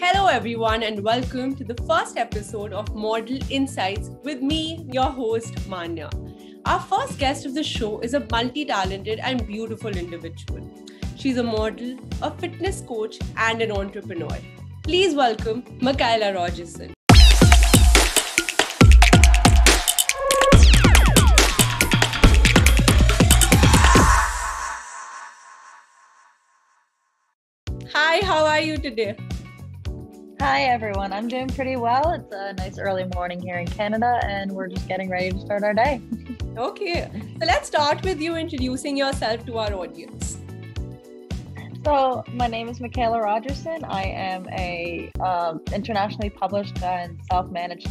Hello everyone and welcome to the first episode of Model Insights with me, your host Manya. Our first guest of the show is a multi-talented and beautiful individual. She's a model, a fitness coach and an entrepreneur. Please welcome Makayla Rogerson. Hi, how are you today? Hi everyone, I'm doing pretty well. It's a nice early morning here in Canada and we're just getting ready to start our day. Okay, so let's start with you introducing yourself to our audience. So my name is Michaela Rogerson. I am a internationally published and self-managed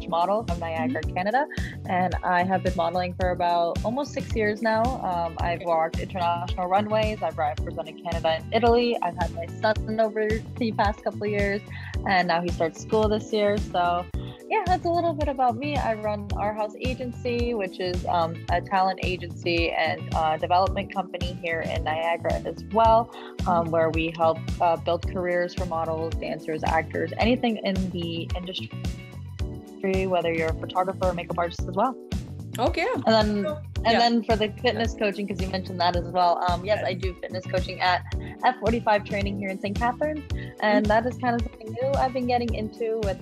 model from Niagara, Canada, and I have been modeling for about almost 6 years now. I've walked international runways. I've represented Canada and Italy. I've had my son over the past couple of years, and now he starts school this year. So yeah, that's a little bit about me. I run Our House Agency, which is a talent agency and development company here in Niagara as well, where we help build careers for models, dancers, actors, anything in the industry, whether you're a photographer or makeup artist as well. Okay. And then for the fitness coaching, because you mentioned that as well. Yes, I do fitness coaching at F45 training here in St. Catharines, and that is kind of something new I've been getting into with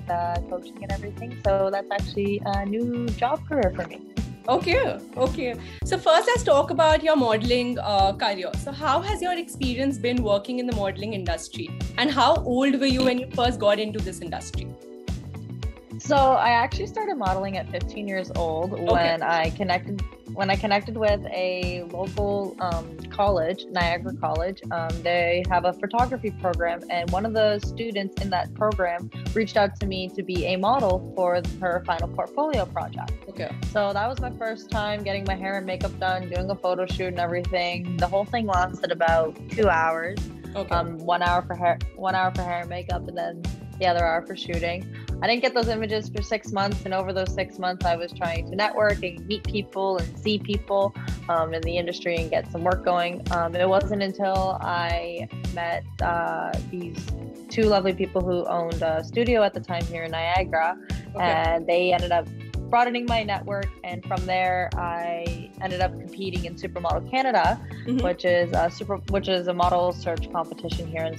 coaching and everything. So that's actually a new job career for me. Okay. So first, let's talk about your modeling career. So how has your experience been working in the modeling industry, and how old were you when you first got into this industry? So I actually started modeling at 15 years old when I connected with a local college, Niagara College. They have a photography program, and one of the students in that program reached out to me to be a model for her final portfolio project. Okay. So that was my first time getting my hair and makeup done, doing a photo shoot and everything. The whole thing lasted about 2 hours. Okay. 1 hour for hair and makeup, and then the other hour for shooting. I didn't get those images for 6 months, and over those 6 months I was trying to network and meet people and see people in the industry and get some work going. It wasn't until I met these two lovely people who owned a studio at the time here in Niagara, and they ended up broadening my network, and from there I ended up competing in Supermodel Canada, which is a model search competition here in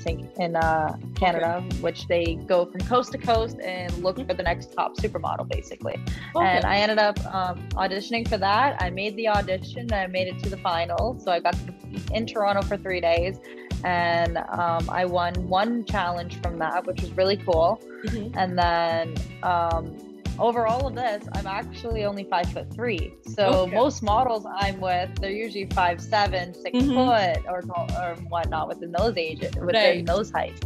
Canada, which they go from coast to coast and look for the next top supermodel, basically. And I ended up auditioning for that. I made the audition. I made it to the final, so I got to compete in Toronto for 3 days, and I won one challenge from that, which was really cool. And then over all of this, I'm actually only 5'3". So most models I'm with, they're usually 5'7", 6 foot or whatnot within those those heights.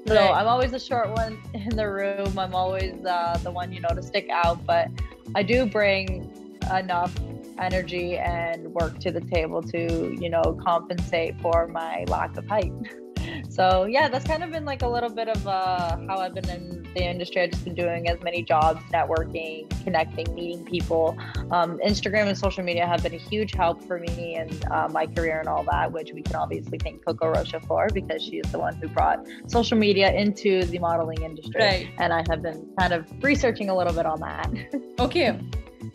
So I'm always the short one in the room. I'm always the one, to stick out, but I do bring enough energy and work to the table to, compensate for my lack of height. So yeah, that's kind of been like a little bit of how I've been in the industry. I've just been doing as many jobs, networking, connecting, meeting people. Instagram and social media have been a huge help for me and my career and all that, which we can obviously thank Coco Rocha for, because she is the one who brought social media into the modeling industry. Right. And I have been kind of researching a little bit on that. Okay.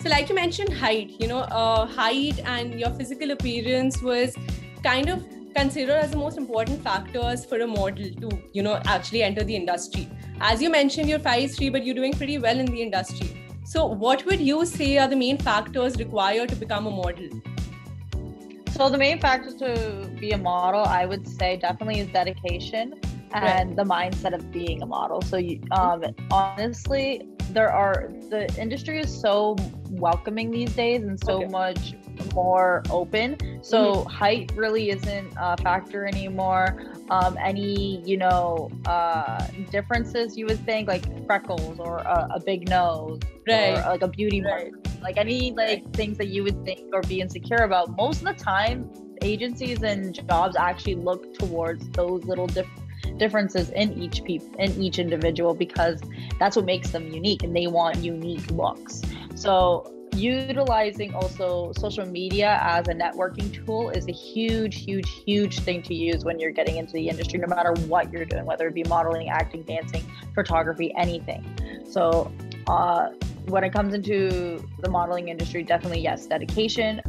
So like you mentioned height, height and your physical appearance was kind of considered as the most important factors for a model to, actually enter the industry. As you mentioned, you're 5'3", but you're doing pretty well in the industry. So what would you say are the main factors required to become a model? So the main factors to be a model, I would say definitely is dedication and the mindset of being a model. So honestly, the industry is so welcoming these days and so much more open. So height really isn't a factor anymore. Any differences you would think, like freckles or a big nose or like a beauty mark, like any things that you would think or be insecure about, most of the time agencies and jobs actually look towards those little differences in each individual, because that's what makes them unique, and they want unique looks. So utilizing also social media as a networking tool is a huge thing to use when you're getting into the industry, no matter what you're doing, whether it be modeling, acting, dancing, photography, anything. So when it comes into the modeling industry, definitely yes, dedication.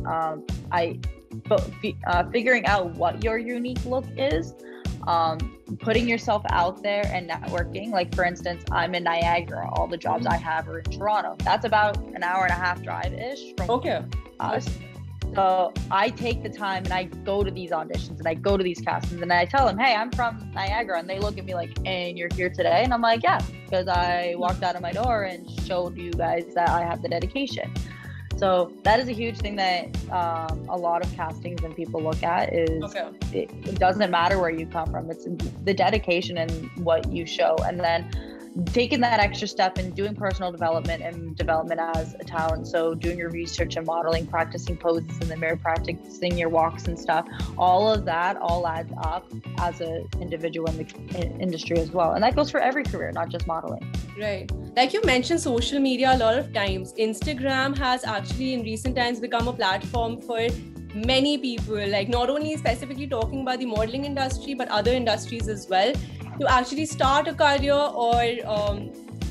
Figuring out what your unique look is, putting yourself out there and networking. Like for instance, I'm in Niagara. All the jobs I have are in Toronto. That's about an hour and a half drive-ish from us. So I take the time and I go to these auditions and I go to these castings and I tell them, hey, I'm from Niagara. And they look at me like, and you're here today? And I'm like, yeah, because I walked out of my door and showed you guys that I have the dedication. So that is a huge thing that a lot of castings and people look at is it doesn't matter where you come from. It's the dedication and what you show. And then taking that extra step and doing personal development and development as a talent. So doing your research and modeling, practicing poses in the mirror, practicing your walks and stuff, all of that all adds up as an individual in the industry as well. And that goes for every career, not just modeling. Right. Like you mentioned social media a lot of times. Instagram has actually in recent times become a platform for many people, like not only specifically talking about the modeling industry, but other industries as well, to actually start a career or,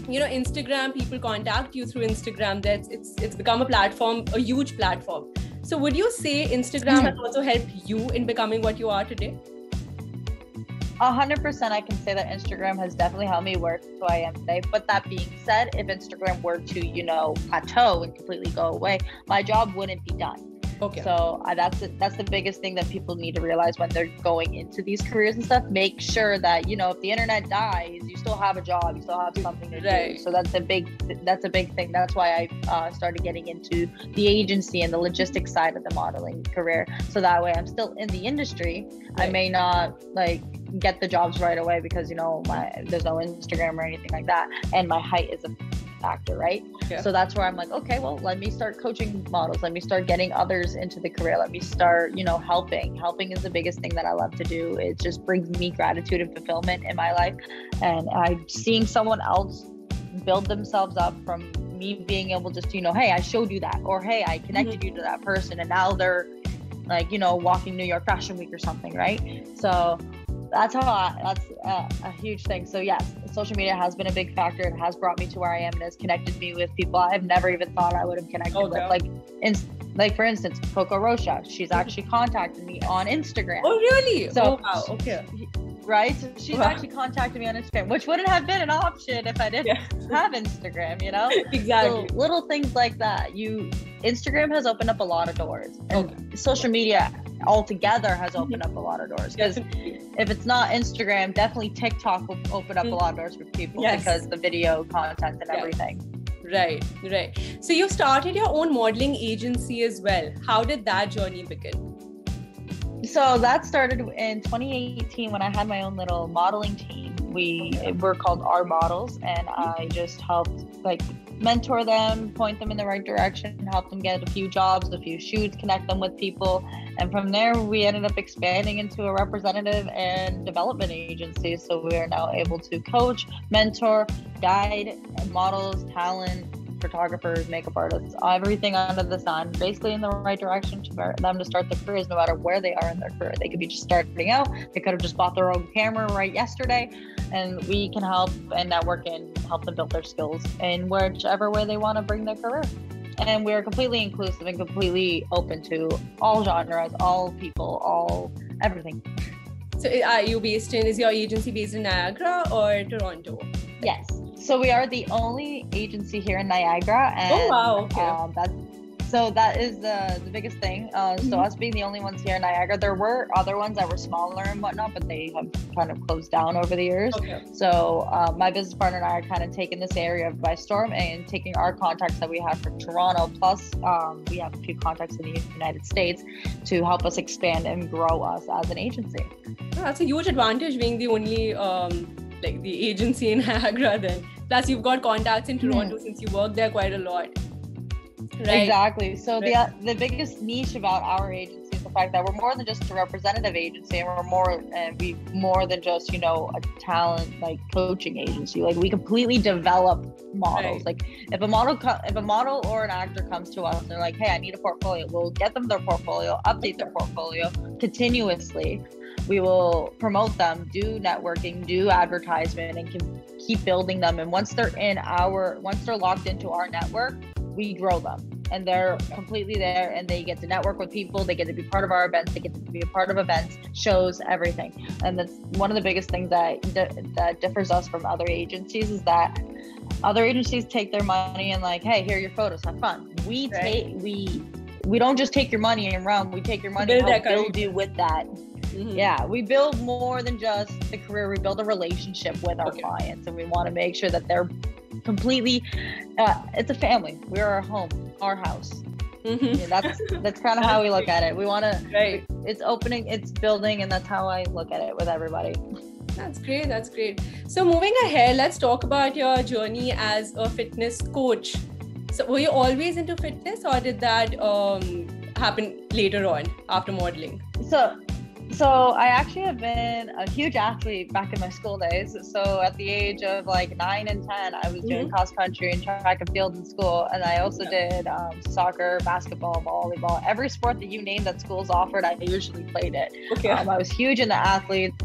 Instagram, people contact you through Instagram. It's become a platform, a huge platform. So would you say Instagram has also helped you in becoming what you are today? 100% I can say that Instagram has definitely helped me work who I am today. But that being said, if Instagram were to, plateau and completely go away, my job wouldn't be done. Okay. So that's the biggest thing that people need to realize when they're going into these careers and stuff. Make sure that, if the internet dies, you still have a job, you still have something to do. So that's a big thing. That's why I started getting into the agency and the logistics side of the modeling career. So that way I'm still in the industry. Right. I may not get the jobs right away because, there's no Instagram or anything like that. And my height is a factor, right? Yeah. So that's where I'm like, okay, well, let me start coaching models. Let me start getting others into the career. Let me start, helping. Helping is the biggest thing that I love to do. It just brings me gratitude and fulfillment in my life. And I'm seeing someone else build themselves up from me being able just to, hey, I showed you that, or hey, I connected you to that person, and now they're walking New York Fashion Week or something, right? So that's a huge thing. So yes, social media has been a big factor. It has brought me to where I am and has connected me with people I've never even thought I would have connected with. Like for instance, Coco Rocha, she's actually contacted me on Instagram. Oh really? So wow. Okay. Right? So she's actually contacted me on Instagram, which wouldn't have been an option if I didn't have Instagram, Exactly. So little things like that. Instagram has opened up a lot of doors. And social media altogether has opened up a lot of doors. Because if it's not Instagram, definitely TikTok will open up a lot of doors for people because the video content and everything. Right. So you started your own modeling agency as well. How did that journey begin? So that started in 2018 when I had my own little modeling team. We were called Our Models, and I just helped mentor them, point them in the right direction, help them get a few jobs, a few shoots, connect them with people. And from there, we ended up expanding into a representative and development agency. So we are now able to coach, mentor, guide models, talent, photographers, makeup artists, everything under the sun, basically in the right direction for them to start their careers, no matter where they are in their career. They could be just starting out. They could have just bought their own camera right yesterday, and we can help and network and help them build their skills in whichever way they want to bring their career. And we're completely inclusive and completely open to all genres, all people, all everything. So is your agency based in Niagara or Toronto? Yes. So we are the only agency here in Niagara, and that is the biggest thing. So us being the only ones here in Niagara, there were other ones that were smaller and whatnot, but they have kind of closed down over the years. Okay. So my business partner and I are kind of taking this area by storm and taking our contacts that we have from Toronto, plus we have a few contacts in the United States to help us expand and grow us as an agency. Oh, that's a huge advantage being the only the agency in Niagara then. Plus you've got contacts in Toronto since you work there quite a lot. Right. Exactly. So the biggest niche about our agency is the the fact that we're more than just a representative agency, and we more than just, you know, a talent like coaching agency. Like, we completely develop models. Right. Like, if a model or an actor comes to us and they're like, hey, I need a portfolio, we'll get them their portfolio, update their portfolio continuously. We will promote them, do networking, do advertisement, and can keep building them. And once they're locked into our network, we grow them, and they're completely there, and they get to network with people. They get to be part of our events. They get to be a part of events, shows, everything. And that's one of the biggest things that differs us from other agencies, is that other agencies take their money and like, hey, here are your photos, have fun. We don't just take your money and run. We take your money and help build you with that. Mm-hmm. Yeah, we build more than just the career. We build a relationship with our clients, and we want to make sure that they're completely, it's a family. We're our home, our house. Mm-hmm. Yeah, that's kind of how we look at it. We want to, it's opening, it's building, and that's how I look at it with everybody. That's great. So moving ahead, let's talk about your journey as a fitness coach. So were you always into fitness, or did that happen later on after modeling? So I actually have been a huge athlete back in my school days. So at the age of like 9 and 10, I was doing cross country and track and field in school. And I also did soccer, basketball, volleyball, every sport that you name that schools offered, I usually played it. I was huge into athletics.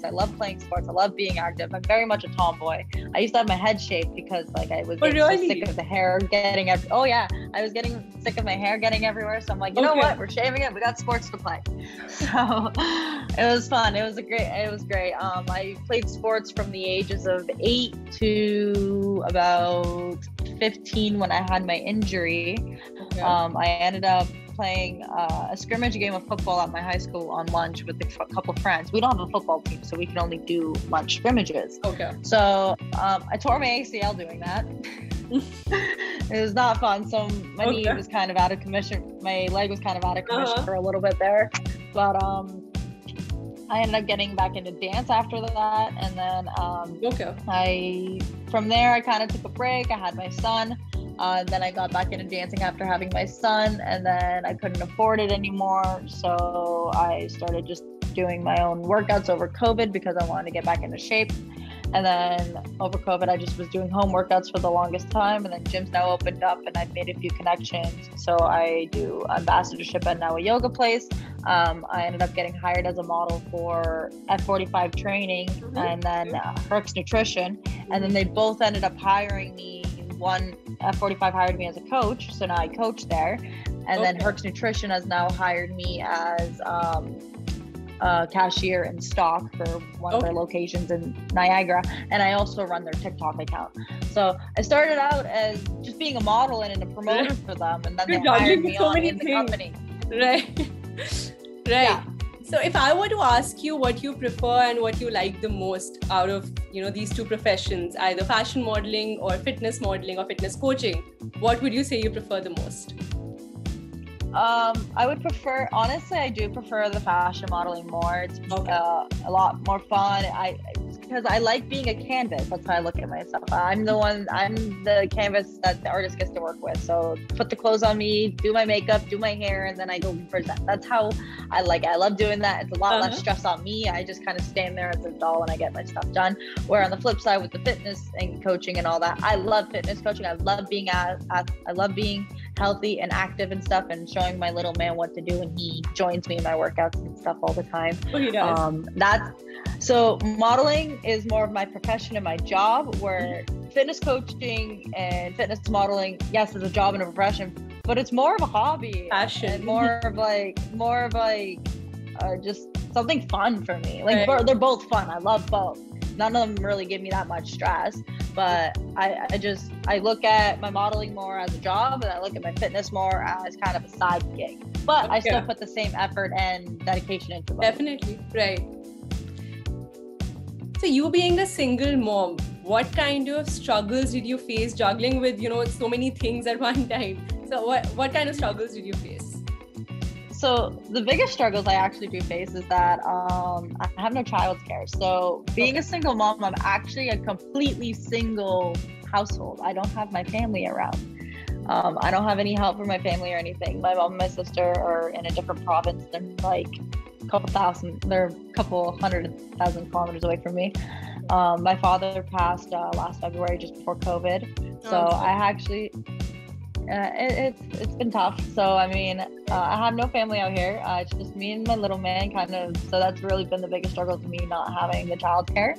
I love playing sports. I love being active. I'm very much a tomboy. I used to have my head shaved because like I was getting so sick of the hair getting I was getting sick of my hair getting everywhere. So I'm like, you know what? We're shaving it. We got sports to play. So it was fun. It was great. I played sports from the ages of 8 to about 15 when I had my injury. I ended up playing a scrimmage game of football at my high school on lunch with a couple of friends. We don't have a football team, so we can only do lunch scrimmages. So I tore my ACL doing that. It was not fun. So my knee was kind of out of commission. My leg was kind of out of commission for a little bit there. But I ended up getting back into dance after that. And then from there, I kind of took a break. I had my son. Then I got back into dancing after having my son, and then I couldn't afford it anymore. So I started just doing my own workouts over COVID because I wanted to get back into shape. And then over COVID, I just was doing home workouts for the longest time. And then gyms now opened up, and I've made a few connections. So I do ambassadorship at now a yoga place. I ended up getting hired as a model for F45 training and then Herx Nutrition. And then they both ended up hiring me. One, F45 hired me as a coach, so now I coach there. And then Herx Nutrition has now hired me as a cashier in stock for one of their locations in Niagara. And I also run their TikTok account. So I started out as just being a model and a promoter for them, and then they hired me on in the company. Right. Yeah. So if I were to ask you what you prefer and what you like the most out of, these two professions, either fashion modeling or fitness coaching, what would you say you prefer the most? I would prefer, honestly, I do prefer the fashion modeling more. It's a lot more fun. Because I like being a canvas. That's how I look at myself. I'm the canvas that the artist gets to work with. So put the clothes on me, do my makeup, do my hair, and then I go present. That's how I like it. I love doing that. It's a lot less stress on me. I just kind of stand there as a doll and I get my stuff done. Where on the flip side with the fitness and coaching and all that, I love fitness coaching. I love being healthy and active and stuff, and showing my little man what to do, and he joins me in my workouts and stuff all the time. He does. So modeling is more of my profession and my job, where fitness coaching and fitness modeling, yes, is a job and a profession, but it's more of a hobby. Passion. And more of just something fun for me. They're both fun. I love both. None of them really give me that much stress, but I look at my modeling more as a job, and I look at my fitness more as kind of a side gig, but I still put the same effort and dedication into both. Definitely. Right. So you being a single mom, what kind of struggles did you face juggling with, so many things at one time? So what kind of struggles did you face? So the biggest struggles I actually do face is that I have no childcare. So being a single mom, I'm actually a completely single household. I don't have my family around. I don't have any help from my family or anything. My mom and my sister are in a different province. They're like they're a couple 100,000 kilometers away from me. My father passed last February, just before COVID. So I actually, it's been tough. So I mean, I have no family out here. It's just me and my little man, kind of. So that's really been the biggest struggle to me, not having the childcare.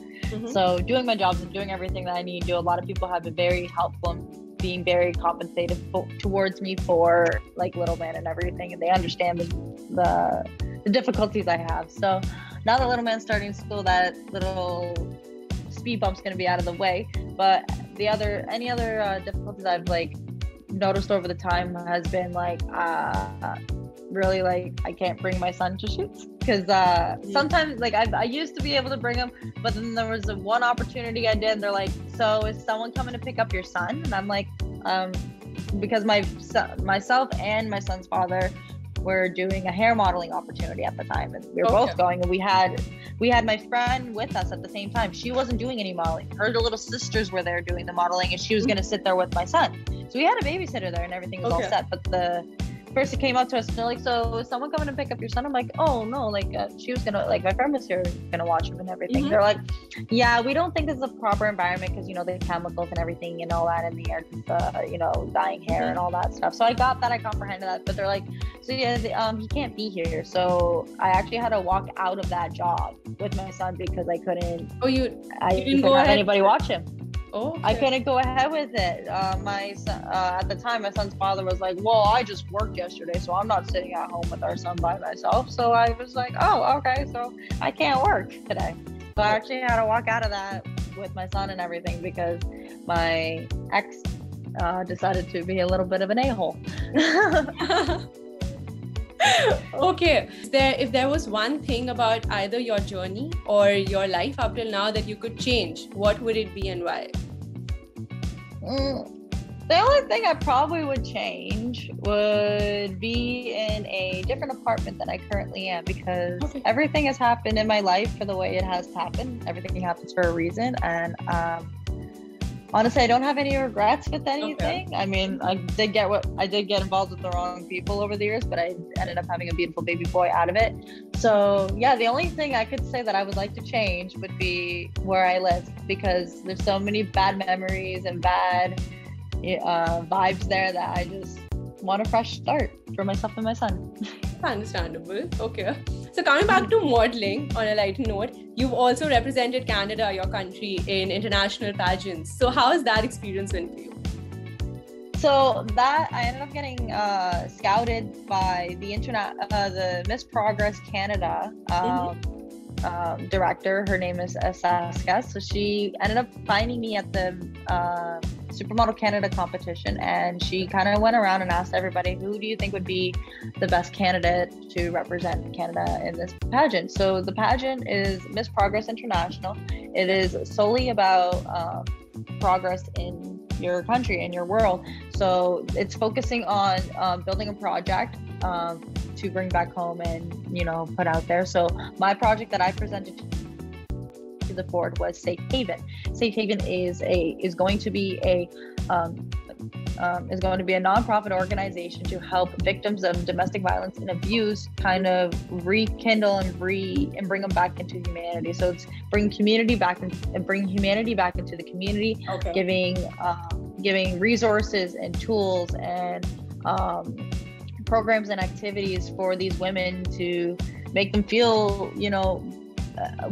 So doing my jobs and doing everything that I need to do. A lot of people have been very helpful and being very compensative towards me for like little man and everything, and they understand the difficulties I have. So now that little man's starting school, that little speed bump's going to be out of the way. But any other difficulties I've like noticed over the time has been like really like I can't bring my son to shoots because sometimes like I used to be able to bring him, but then there was one opportunity I did and they're like, so is someone coming to pick up your son? And I'm like, because myself and my son's father were doing a hair modeling opportunity at the time, and we were both going, and we had my friend with us at the same time. She wasn't doing any modeling. Her little sisters were there doing the modeling, and she was going to sit there with my son. So we had a babysitter there and everything was all set, but the person came up to us and they're like, so is someone coming to pick up your son? I'm like, oh no, like she was gonna, like my friend was here gonna watch him and everything. They're like, yeah, we don't think this is a proper environment because, you know, the chemicals and everything and all that in the air, you know, dyeing hair and all that stuff. So I got that, I comprehended that, but they're like, so yeah, he can't be here. So I actually had to walk out of that job with my son because I couldn't. Oh, you didn't have anybody watch him. Oh, okay. I couldn't go ahead with it. My son, at the time, my son's father was like, well, I just worked yesterday, so I'm not sitting at home with our son by myself. So I was like, oh, okay, so I can't work today. So I actually had to walk out of that with my son and everything because my ex decided to be a little bit of an a-hole. Okay, if there was one thing about either your journey or your life up till now that you could change, what would it be and why? The only thing I probably would change would be in a different apartment than I currently am, because everything has happened in my life for the way it has happened. Everything happens for a reason, and honestly, I don't have any regrets with anything. I mean, I did get involved with the wrong people over the years, but I ended up having a beautiful baby boy out of it. So yeah, the only thing I could say that I would like to change would be where I live, because there's so many bad memories and bad vibes there that I just want a fresh start for myself and my son. Understandable. Okay. So coming back to modeling on a lighter note, you've also represented Canada, your country, in international pageants. So how has that experience been for you? So that I ended up getting scouted by the Miss Progress Canada director. Her name is Saska. So she ended up finding me at the Supermodel Canada competition, and she kind of went around and asked everybody, who do you think would be the best candidate to represent Canada in this pageant? So the pageant is Miss Progress International. It is solely about progress in your country and your world. So it's focusing on building a project to bring back home and, you know, put out there. So my project that I presented to the board was Safe Haven. Safe Haven is going to be a nonprofit organization to help victims of domestic violence and abuse kind of rekindle and bring them back into humanity. So it's bring community back and bring humanity back into the community, giving resources and tools and programs and activities for these women to make them feel, you know,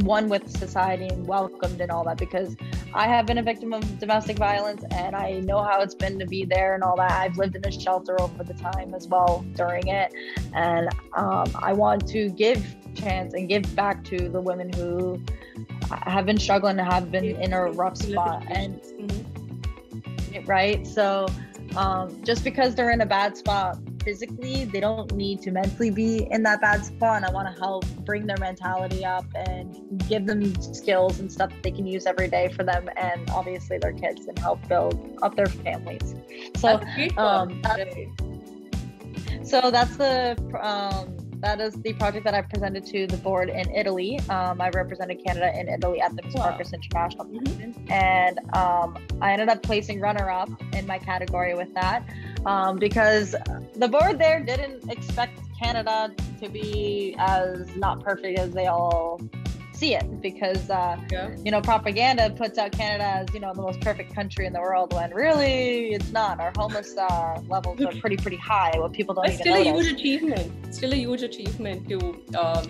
one with society and welcomed and all that, because I have been a victim of domestic violence and I know how it's been to be there and all that. I've lived in a shelter over the time as well during it, and I want to give chance and give back to the women who have been struggling and have been in a rough spot. And right, so just because they're in a bad spot physically, they don't need to mentally be in that bad spot, and I want to help bring their mentality up and give them skills and stuff that they can use every day for them and obviously their kids, and help build up their families. So that is the project that I presented to the board in Italy. I represented Canada in Italy at the Miss Progress International, and I ended up placing runner-up in my category with that. because the board there didn't expect Canada to be as not perfect as they all see it, because propaganda puts out Canada as the most perfect country in the world, when really it's not. Our homeless levels are pretty high, what people don't even notice. Still a huge achievement to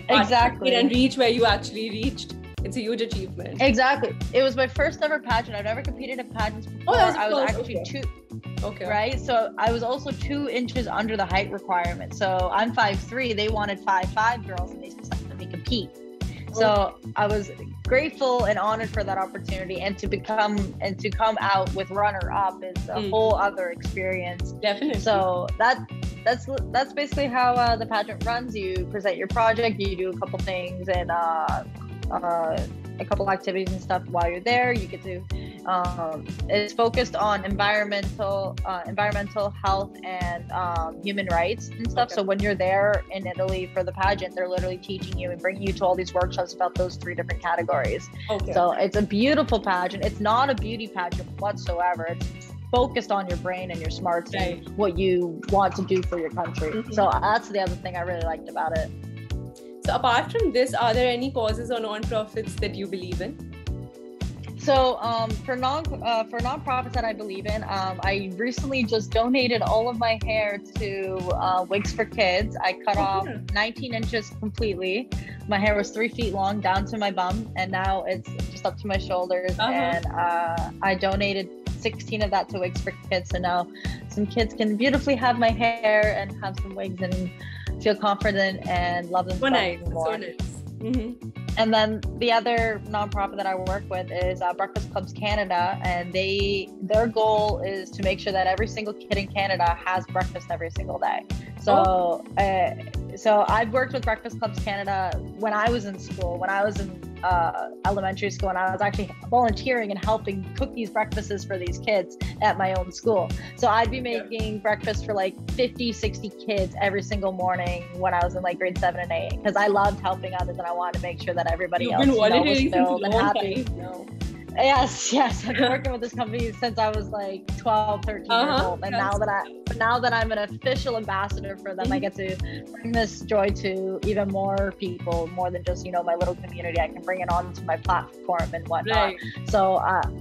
exactly and reach where you actually reached. It's a huge achievement. Exactly. It was my first ever pageant. I've never competed in pageants before. I was actually right? So I was also 2 inches under the height requirement. So I'm 5'3". They wanted 5'5" girls, and they just let me compete. So I was grateful and honored for that opportunity, and to come out with runner up is a whole other experience. Definitely. So that's basically how the pageant runs. You present your project, you do a couple things, and a couple activities and stuff while you're there. You get to it's focused on environmental health and human rights and stuff. So when you're there in Italy for the pageant, they're literally teaching you and bringing you to all these workshops about those 3 different categories. So it's a beautiful pageant. It's not a beauty pageant whatsoever. It's focused on your brain and your smarts and what you want to do for your country. So that's the other thing I really liked about it. So apart from this, are there any causes or non-profits that you believe in? So for nonprofits that I believe in, I recently just donated all of my hair to Wigs for Kids. I cut off 19 inches completely. My hair was 3 feet long down to my bum, and now it's just up to my shoulders. And I donated 16 of that to Wigs for Kids. So now some kids can beautifully have my hair and have some wigs and feel confident and love themselves more. So nice. Mm-hmm. And then the other nonprofit that I work with is Breakfast Clubs Canada, and their goal is to make sure that every single kid in Canada has breakfast every single day. So so I've worked with Breakfast Clubs Canada when I was in school, when I was in elementary school, and I was actually volunteering and helping cook these breakfasts for these kids at my own school. So I'd be making breakfast for like 50, 60 kids every single morning when I was in like grade 7 and 8, because I loved helping others and I wanted to make sure that everybody else was filled and happy. Yes, I've been working with this company since I was like 12, 13 years old, and now that I'm an official ambassador for them, I get to bring this joy to even more people, more than just my little community. I can bring it onto my platform and whatnot. So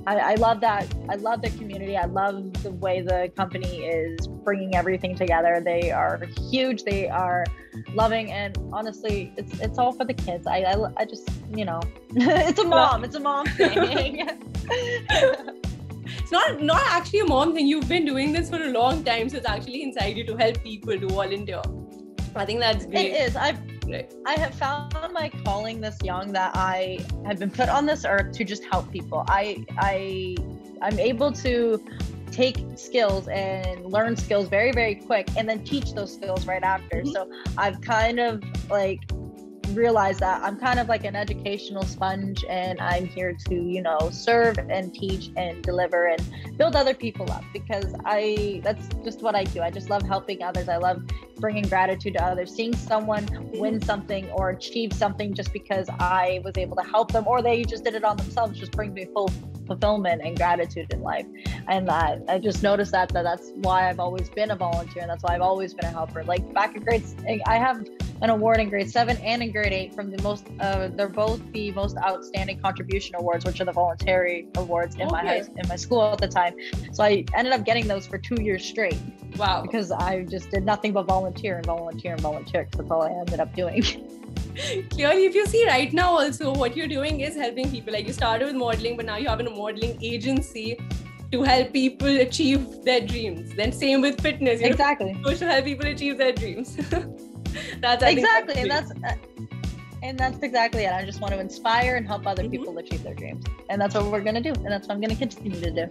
I love that. I love the community. I love the way the company is bringing everything together. They are huge. They are loving, and honestly, it's all for the kids. I just it's a mom thing. It's not actually a mom thing. You've been doing this for a long time, so it's actually inside you to help people, to volunteer. I think that's great. It is. I have found my calling this young, that I have been put on this earth to just help people. I'm able to take skills and learn skills very, very quick, and then teach those skills right after. So I've kind of realize that I'm kind of like an educational sponge, and I'm here to serve and teach and deliver and build other people up, because that's just what I do. I just love helping others. I love bringing gratitude to others, seeing someone win something or achieve something just because I was able to help them, or they just did it on themselves, just brings me full fulfillment and gratitude in life. And I just noticed that's why I've always been a volunteer, and that's why I've always been a helper. Like back in I have an award in grade 7 and in grade 8 from they're both the most outstanding contribution awards, which are the voluntary awards in my school at the time. So I ended up getting those for 2 years straight. Wow. Because I just did nothing but volunteer, because that's all I ended up doing. Clearly, if you see right now also, what you're doing is helping people. Like you started with modeling, but now you have a modeling agency to help people achieve their dreams. Then same with fitness. Exactly. To help people achieve their dreams. That's exactly, and that's exactly it. I just want to inspire and help other people achieve their dreams, and that's what we're gonna do, and that's what I'm gonna continue to do.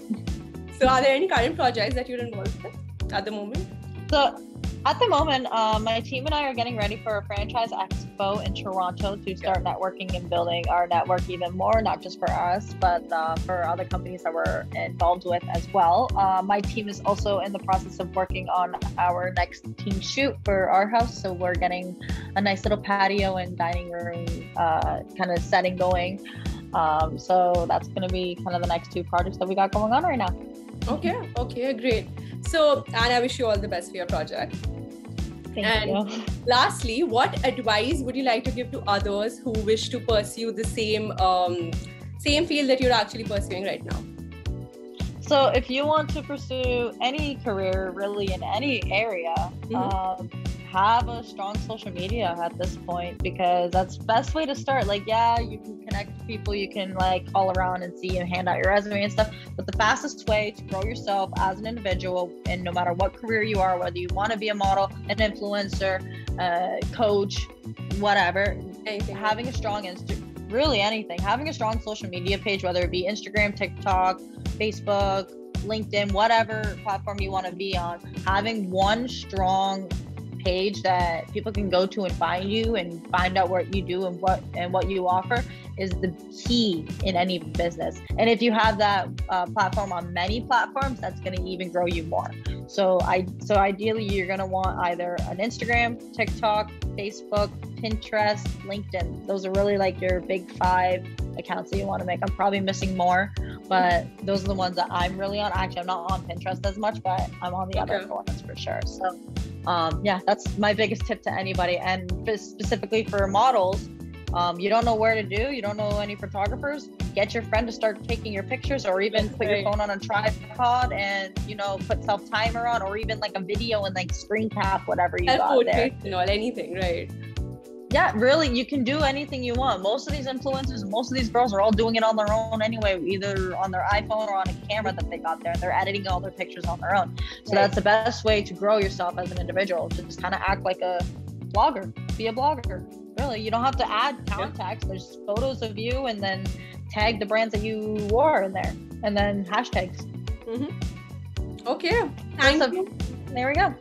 So, are there any current projects that you're involved with at the moment? So, at the moment, my team and I are getting ready for a franchise expo in Toronto to start networking and building our network even more, not just for us, but for other companies that we're involved with as well. My team is also in the process of working on our next team shoot for our house. So we're getting a nice little patio and dining room kind of setting going. So that's going to be kind of the next 2 projects that we got going on right now. Okay, great. So, and I wish you all the best for your project. Thank you. Lastly, what advice would you like to give to others who wish to pursue the same field that you're actually pursuing right now? So if you want to pursue any career really in any area, have a strong social media at this point, because that's the best way to start. Like, yeah, you can connect with people, you can like call around and see and hand out your resume and stuff, but the fastest way to grow yourself as an individual, and no matter what career you are, whether you want to be a model, an influencer, coach, whatever, having a strong really anything, having a strong social media page, whether it be Instagram, TikTok, Facebook, LinkedIn, whatever platform you want to be on, having one strong page that people can go to and find you and find out what you do and what you offer is the key in any business. And if you have that platform on many platforms, that's going to even grow you more. So ideally, you're going to want either an Instagram, TikTok, Facebook, Pinterest, LinkedIn. Those are really like your big 5 accounts that you want to make. I'm probably missing more, but those are the ones that I'm really on. Actually, I'm not on Pinterest as much, but I'm on the other ones for sure. So yeah, that's my biggest tip to anybody. And specifically for models, you don't know where to do, you don't know any photographers, get your friend to start taking your pictures, or even put your phone on a tripod and, you know, put self-timer on, or even like a video and like screen cap, whatever you got there. Anything, right? Yeah, really, you can do anything you want. Most of these influencers, most of these girls are all doing it on their own anyway, either on their iPhone or on a camera that they got there. They're editing all their pictures on their own. So that's the best way to grow yourself as an individual. Just kind of act like a blogger, be a blogger. Really, you don't have to add contacts. There's photos of you, and then tag the brands that you wore in there, and then hashtags. Okay, thank you. There we go.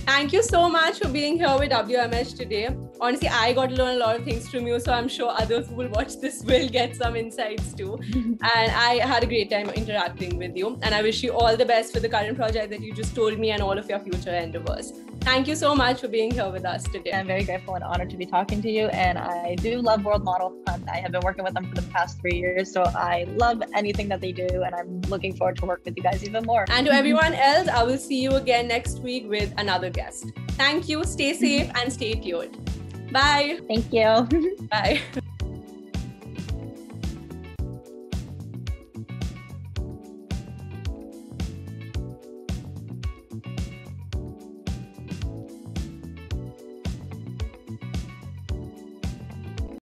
Thank you so much for being here with WMH today. Honestly, I got to learn a lot of things from you, so I'm sure others who will watch this will get some insights too. And I had a great time interacting with you, and I wish you all the best for the current project that you just told me and all of your future endeavors. Thank you so much for being here with us today. I'm very grateful and honored to be talking to you, and I do love World Model Hunt. I have been working with them for the past 3 years, so I love anything that they do, and I'm looking forward to work with you guys even more. And to everyone else, I will see you again next week with another guest. Thank you, stay safe and stay tuned. Bye. Thank you. Bye.